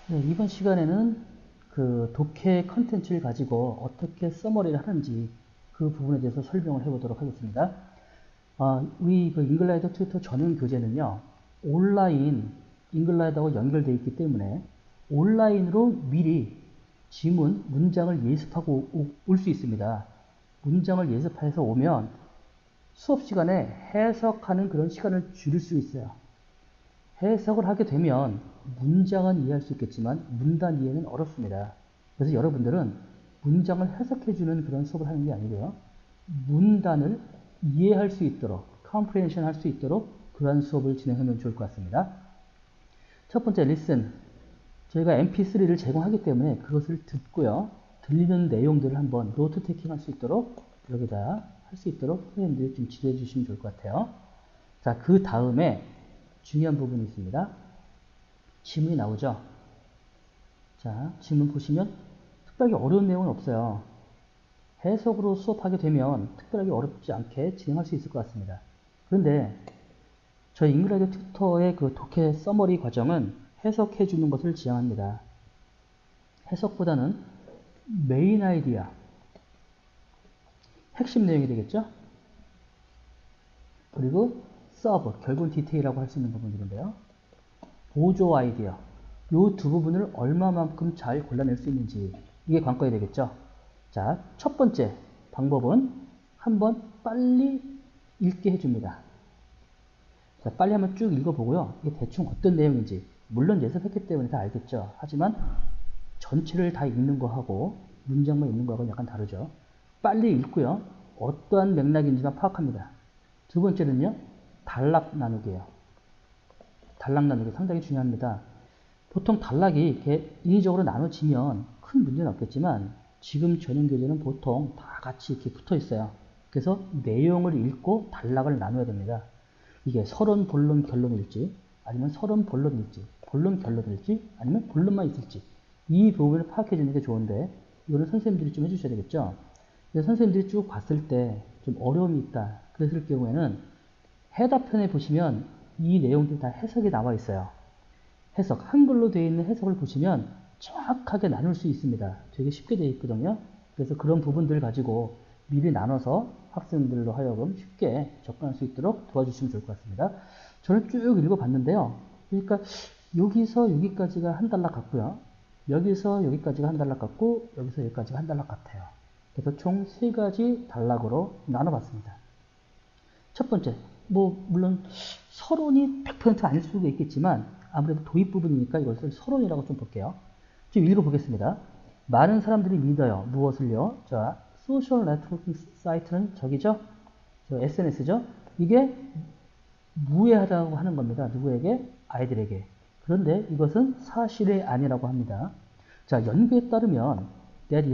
네, 이번 시간에는 그 독해 컨텐츠를 가지고 어떻게 서머리를 하는지 그 부분에 대해서 설명을 해보도록 하겠습니다. 우리 그 잉글라이더 튜터 전용 교재는요, 온라인 잉글라이더하고 연결되어 있기 때문에 온라인으로 미리 지문, 문장을 예습하고 올 수 있습니다. 문장을 예습해서 오면 수업 시간에 해석하는 그런 시간을 줄일 수 있어요. 해석을 하게 되면 문장은 이해할 수 있겠지만 문단 이해는 어렵습니다. 그래서 여러분들은 문장을 해석해주는 그런 수업을 하는 게 아니고요. 문단을 이해할 수 있도록, 컴프레hen션 할 수 있도록 그러한 수업을 진행하면 좋을 것 같습니다. 첫 번째 리슨. 저희가 mp3를 제공하기 때문에 그것을 듣고요. 들리는 내용들을 한번 노트 테이킹 할 수 있도록 여기다 할 수 있도록 선생님들이 좀 지도해 주시면 좋을 것 같아요. 자, 그 다음에 중요한 부분이 있습니다. 지문이 나오죠. 자, 지문 보시면 특별하게 어려운 내용은 없어요. 해석으로 수업하게 되면 특별하게 어렵지 않게 진행할 수 있을 것 같습니다. 그런데 저희 잉글라이더 튜터의 그 독해 서머리 과정은 해석해 주는 것을 지향합니다. 해석보다는 메인 아이디어, 핵심 내용이 되겠죠? 그리고 서브, 결국은 디테일이라고 할 수 있는 부분들인데요. 보조 아이디어, 이 두 부분을 얼마만큼 잘 골라낼 수 있는지 이게 관건이 되겠죠. 자, 첫 번째 방법은 한번 빨리 읽게 해줍니다. 자, 빨리 한번 쭉 읽어보고요. 이게 대충 어떤 내용인지 물론 예습했기 때문에 다 알겠죠. 하지만 전체를 다 읽는 거하고 문장만 읽는 거하고 약간 다르죠. 빨리 읽고요. 어떠한 맥락인지만 파악합니다. 두 번째는요. 단락 나누기예요. 단락 나누기 상당히 중요합니다. 보통 단락이 이렇게 인위적으로 나눠지면 큰 문제는 없겠지만 지금 전용 교재는 보통 다 같이 이렇게 붙어 있어요. 그래서 내용을 읽고 단락을 나눠야 됩니다. 이게 서론, 본론, 결론일지 아니면 서론, 본론일지 본론, 결론일지 아니면 본론만 있을지 이 부분을 파악해 주는 게 좋은데 이거는 선생님들이 좀 해주셔야 되겠죠. 선생님들이 쭉 봤을 때 좀 어려움이 있다. 그랬을 경우에는 해답편에 보시면 이 내용들이 다 해석이 나와 있어요. 해석, 한글로 되어 있는 해석을 보시면 정확하게 나눌 수 있습니다. 되게 쉽게 되어 있거든요. 그래서 그런 부분들 가지고 미리 나눠서 학생들로 하여금 쉽게 접근할 수 있도록 도와주시면 좋을 것 같습니다. 저는 쭉 읽어봤는데요. 그러니까 여기서 여기까지가 한 단락 같고요. 여기서 여기까지가 한 단락 같고 여기서 여기까지가 한 단락 같아요. 그래서 총 3가지 단락으로 나눠봤습니다. 첫 번째, 물론 서론이 100% 아닐 수도 있겠지만 아무래도 도입 부분이니까 이것을 서론이라고 좀 볼게요. 좀 읽어보겠습니다. 많은 사람들이 믿어요. 무엇을요? 자, 소셜 네트워킹 사이트는 저기죠? 저 SNS죠? 이게 무해하다고 하는 겁니다. 누구에게? 아이들에게. 그런데 이것은 사실이 아니라고 합니다. 자, 연구에 따르면 that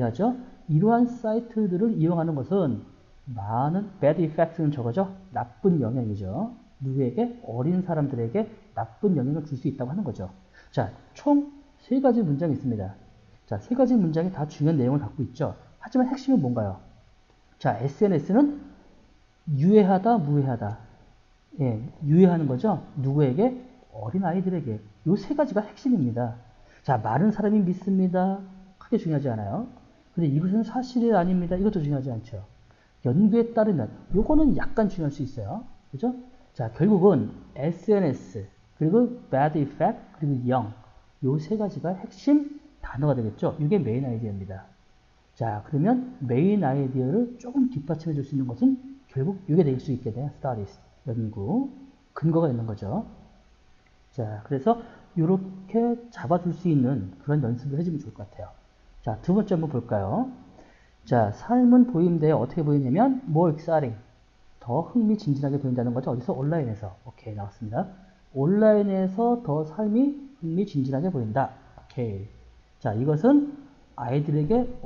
이러한 사이트들을 이용하는 것은 많은 bad effect는 저거죠? 나쁜 영향이죠. 누구에게? 어린 사람들에게 나쁜 영향을 줄 수 있다고 하는 거죠. 자, 총 3가지 문장이 있습니다. 자, 3가지 문장이 다 중요한 내용을 갖고 있죠. 하지만 핵심은 뭔가요? 자, SNS는 유해하다, 무해하다. 예, 유해하는 거죠. 누구에게? 어린 아이들에게. 요 3가지가 핵심입니다. 자, 많은 사람이 믿습니다. 크게 중요하지 않아요. 근데 이것은 사실이 아닙니다. 이것도 중요하지 않죠. 연구에 따르면 요거는 약간 중요할 수 있어요. 그죠? 자, 결국은 SNS 그리고 bad effect 그리고 영 요 3가지가 핵심 단어가 되겠죠. 이게 메인 아이디어입니다. 자, 그러면 메인 아이디어를 조금 뒷받침해 줄 수 있는 것은 결국 이게 될 수 있게 돼요. studies 연구 근거가 있는 거죠. 자, 그래서 이렇게 잡아줄 수 있는 그런 연습을 해주면 좋을 것 같아요. 자, 두 번째 한번 볼까요? 자, 삶은 보임대에 어떻게 보이냐면 more exciting, 더 흥미진진하게 보인다는 거죠. 어디서? 온라인에서. 오케이, 나왔습니다. 온라인에서 더 삶이 흥미진진하게 보인다. 오케이. 자, 이것은 아이들에게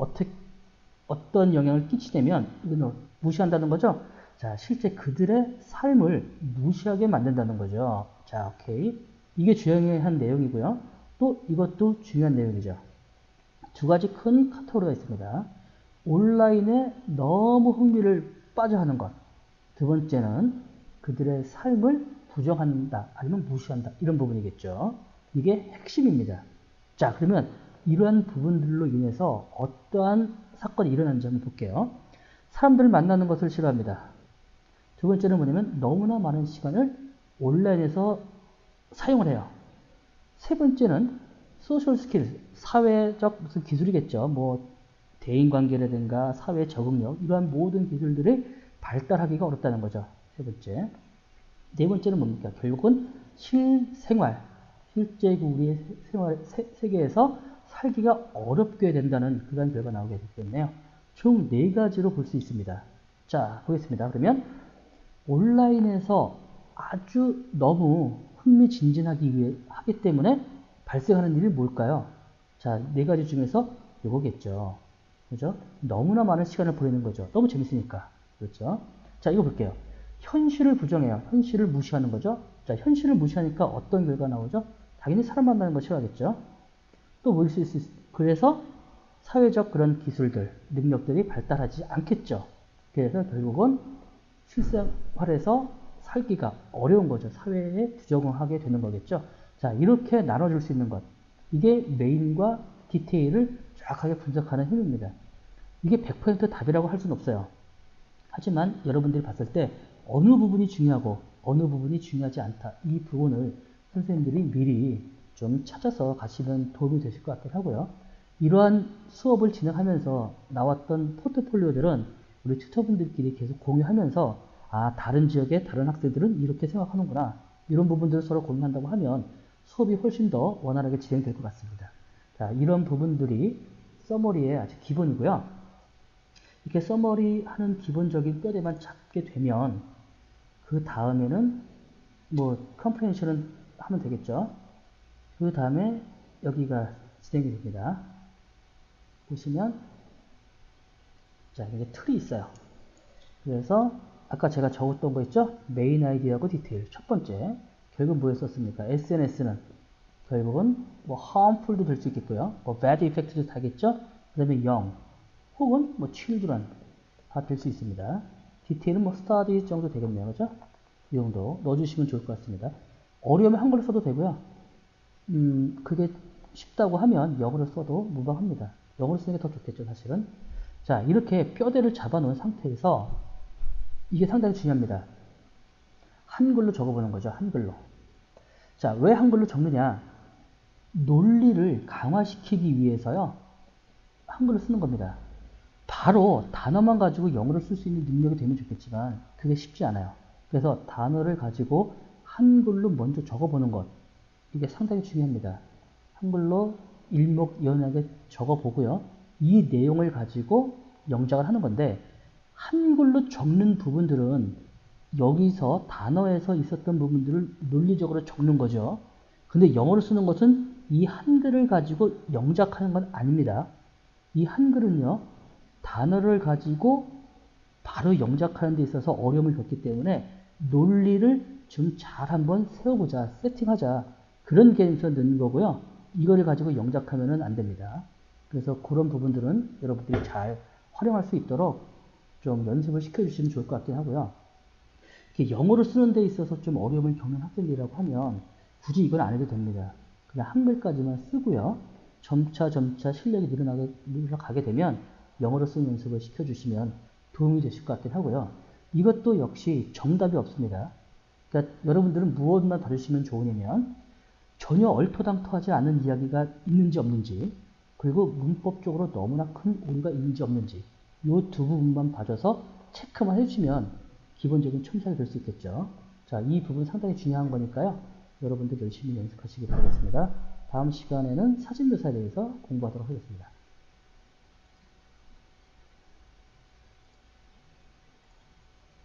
어떤 영향을 끼치냐면 이건 무시한다는 거죠. 자, 실제 그들의 삶을 무시하게 만든다는 거죠. 자, 오케이. 이게 중요한 내용이고요. 또 이것도 중요한 내용이죠. 2가지 큰 카테고리가 있습니다. 온라인에 너무 흥미를 빠져하는 것. 두 번째는 그들의 삶을 부정한다, 아니면 무시한다. 이런 부분이겠죠. 이게 핵심입니다. 자, 그러면 이러한 부분들로 인해서 어떠한 사건이 일어나는지 한번 볼게요. 사람들을 만나는 것을 싫어합니다. 두 번째는 뭐냐면 너무나 많은 시간을 온라인에서 사용을 해요. 세 번째는 소셜 스킬, 사회적 무슨 기술이겠죠. 뭐 대인관계라든가 사회 적응력, 이러한 모든 기술들을 발달하기가 어렵다는 거죠. 세 번째. 네 번째는 뭡니까? 결국은 실생활, 실제 우리의 생활, 세계에서 살기가 어렵게 된다는 그런 결과가 나오게 되기 때문에요. 총 네 가지로 볼 수 있습니다. 자, 보겠습니다. 그러면 온라인에서 아주 너무 흥미진진하기 위해 하기 때문에 발생하는 일이 뭘까요? 자, 네 가지 중에서 이거겠죠. 그죠? 너무나 많은 시간을 보내는 거죠. 너무 재밌으니까. 그렇죠? 자, 이거 볼게요. 현실을 부정해요. 현실을 무시하는 거죠. 자, 현실을 무시하니까 어떤 결과가 나오죠? 당연히 사람 만나는 거 싫어하겠죠. 또 뭘 수 있을 그래서 사회적 그런 기술들, 능력들이 발달하지 않겠죠. 그래서 결국은 실생활에서 살기가 어려운 거죠. 사회에 부적응하게 되는 거겠죠. 자, 이렇게 나눠줄 수 있는 것. 이게 메인과 디테일을 정확하게 분석하는 힘입니다. 이게 100% 답이라고 할 수는 없어요. 하지만 여러분들이 봤을 때 어느 부분이 중요하고 어느 부분이 중요하지 않다. 이 부분을 선생님들이 미리 좀 찾아서 가시면 도움이 되실 것 같긴 하고요. 이러한 수업을 진행하면서 나왔던 포트폴리오들은 우리 튜터분들끼리 계속 공유하면서 아, 다른 지역의 다른 학생들은 이렇게 생각하는구나. 이런 부분들을 서로 공유한다고 하면 수업이 훨씬 더 원활하게 진행될 것 같습니다. 자, 이런 부분들이 서머리의 아주 기본이고요. 이렇게 서머리 하는 기본적인 뼈대만 잡게 되면 그 다음에는 뭐 컴프레hension은 하면 되겠죠. 그 다음에 여기가 진행이 됩니다. 보시면 자, 이제 틀이 있어요. 그래서 아까 제가 적었던 거 있죠? 메인 아이디어하고 디테일. 첫 번째, 결국 뭐에 썼습니까? SNS는 결국은 뭐 harmful도 될 수 있겠고요. 뭐 bad effect도 다겠죠? 그 다음에 young 혹은 뭐 children 다 될 수 있습니다. 디테일은 뭐 study 정도 되겠네요. 그죠? 이 정도 넣어주시면 좋을 것 같습니다. 어려우면 한글로 써도 되고요. 그게 쉽다고 하면 영어로 써도 무방합니다. 영어로 쓰는 게 더 좋겠죠, 사실은. 자, 이렇게 뼈대를 잡아놓은 상태에서 이게 상당히 중요합니다. 한글로 적어보는 거죠, 한글로. 자, 왜 한글로 적느냐? 논리를 강화시키기 위해서요, 한글로 쓰는 겁니다. 바로 단어만 가지고 영어를 쓸 수 있는 능력이 되면 좋겠지만 그게 쉽지 않아요. 그래서 단어를 가지고 한글로 먼저 적어보는 것, 이게 상당히 중요합니다. 한글로 일목요연하게 적어보고요. 이 내용을 가지고 영작을 하는 건데 한글로 적는 부분들은 여기서 단어에서 있었던 부분들을 논리적으로 적는 거죠. 근데 영어로 쓰는 것은 이 한글을 가지고 영작하는 건 아닙니다. 이 한글은요, 단어를 가지고 바로 영작하는 데 있어서 어려움을 겪기 때문에 논리를 좀 잘 한번 세워보자, 세팅하자. 그런 개념에서 넣는 거고요. 이거를 가지고 영작하면 안 됩니다. 그래서 그런 부분들은 여러분들이 잘 활용할 수 있도록 좀 연습을 시켜주시면 좋을 것 같긴 하고요. 영어로 쓰는 데 있어서 좀 어려움을 겪는 학생들이라고 하면 굳이 이건 안 해도 됩니다. 그냥 한글까지만 쓰고요. 점차 실력이 늘어가게 되면 영어로 쓰는 연습을 시켜주시면 도움이 되실 것 같긴 하고요. 이것도 역시 정답이 없습니다. 그러니까 여러분들은 무엇만 다루시면 좋으냐면 전혀 얼토당토하지 않은 이야기가 있는지 없는지, 그리고 문법적으로 너무나 큰 오류가 있는지 없는지 이 두 부분만 봐줘서 체크만 해주시면 기본적인 첨삭이 될 수 있겠죠. 자, 이 부분 상당히 중요한 거니까요. 여러분들 열심히 연습하시기 바라겠습니다. 다음 시간에는 사진묘사에 대해서 공부하도록 하겠습니다.